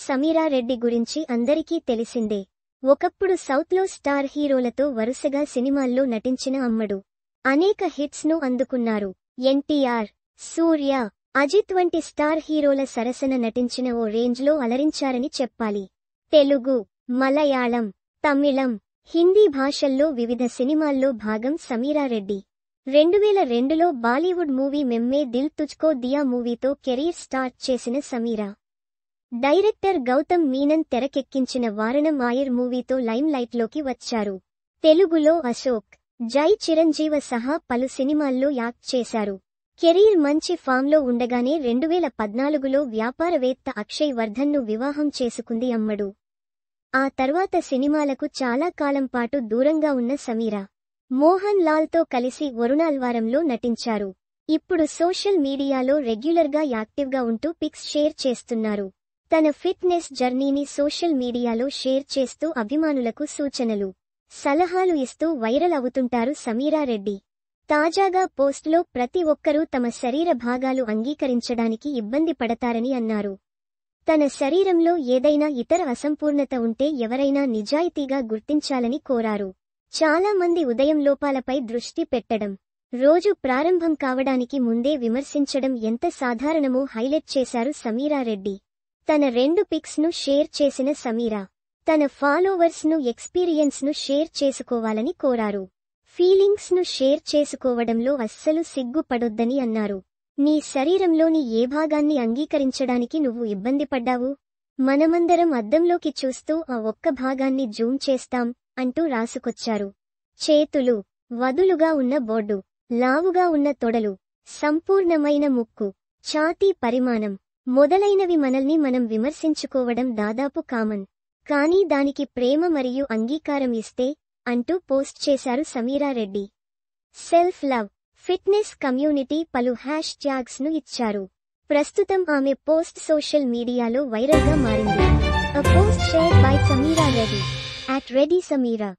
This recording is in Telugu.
సమీరా రెడ్డి గురించి అందరికీ తెలిసిందే. ఒకప్పుడు సౌత్లో స్టార్ హీరోలతో వరుసగా సినిమాల్లో నటించిన అమ్మడు. అనేక హిట్స్ ను అందుకున్నారు. ఎన్టీఆర్, సూర్య, అజిత్ వంటి స్టార్ హీరోల సరసన నటించిన ఓ రేంజ్లో అలరించారని చెప్పాలి. తెలుగు, మలయాళం, తమిళం, హిందీ భాషల్లో వివిధ సినిమాల్లో భాగం సమీరా రెడ్డి. 2002లో బాలీవుడ్ మూవీ మెమ్మే దిల్ తుజ్కో దియా మూవీతో కెరీర్ స్టార్ట్ చేసిన సమీరా, డైరెక్టర్ గౌతమ్ మీనన్ తెరకెక్కించిన వారణం ఆయర్ మూవీతో లైమ్ లైట్లోకి వచ్చారు. తెలుగులో అశోక్, జై చిరంజీవ సహా పలు సినిమాల్లో యాక్ట్ చేశారు. కెరీర్ మంచి ఫామ్లో ఉండగానే 2014లో వ్యాపారవేత్త అక్షయ్ వర్ధన్ను వివాహం చేసుకుంది అమ్మడు. ఆ తర్వాత సినిమాలకు చాలా కాలం పాటు దూరంగా ఉన్న సమీరా, మోహన్ లాల్తో కలిసి వరుణాల్వారంలో నటించారు. ఇప్పుడు సోషల్ మీడియాలో రెగ్యులర్గా యాక్టివ్గా ఉంటూ పిక్స్ షేర్ చేస్తున్నారు. తన ఫిట్నెస్ జర్నీని సోషల్ మీడియాలో షేర్ చేస్తూ అభిమానులకు సూచనలు, సలహాలు ఇస్తూ వైరల్ అవుతుంటారు సమీరా రెడ్డి. తాజాగా పోస్ట్లో ప్రతి ఒక్కరూ తమ శరీర భాగాలు అంగీకరించడానికి ఇబ్బంది పడతారని అన్నారు. తన శరీరంలో ఏదైనా ఇతర అసంపూర్ణత ఉంటే ఎవరైనా నిజాయితీగా గుర్తించాలని కోరారు. చాలా మంది ఉదయం లోపాలపై దృష్టి పెట్టడం, రోజు ప్రారంభం కావడానికి ముందే విమర్శించడం ఎంత సాధారణమో హైలైట్ చేశారు సమీరా రెడ్డి. తన 2 పిక్స్ ను షేర్ చేసిన సమీరా, తన ఫాలోవర్స్ ను ఎక్స్పీరియన్స్ ను షేర్ చేసుకోవాలని కోరారు. ఫీలింగ్స్ ను షేర్ చేసుకోవడంలో అస్సలు సిగ్గుపడొద్దని అన్నారు. నీ శరీరంలోని ఏ భాగాన్ని అంగీకరించడానికి నువ్వు ఇబ్బంది పడ్డావు? మనమందరం అద్దంలోకి చూస్తూ ఆ ఒక్క భాగాన్ని జూమ్ చేస్తాం అంటూ రాసుకొచ్చారు. చేతులు, వదులుగా ఉన్న బొడ్డు, లావుగా ఉన్న తొడలు, సంపూర్ణమైన ముక్కు, ఛాతీ పరిమాణం మొదలైనవి మనల్ని మనం విమర్శించుకోవడం దాదాపు కామన్. కానీ దానికి ప్రేమ మరియు అంగీకారం ఇస్తే అంటూ పోస్ట్ చేశారు Sameera Reddy. Self love, fitness community పలు హ్యాష్ ట్యాగ్స్ ను ఇచ్చారు. ప్రస్తుతం ఆమె పోస్ట్ సోషల్ మీడియాలో వైరల్ గా మారింది. A post shared by Samira Reddy @ReddySamira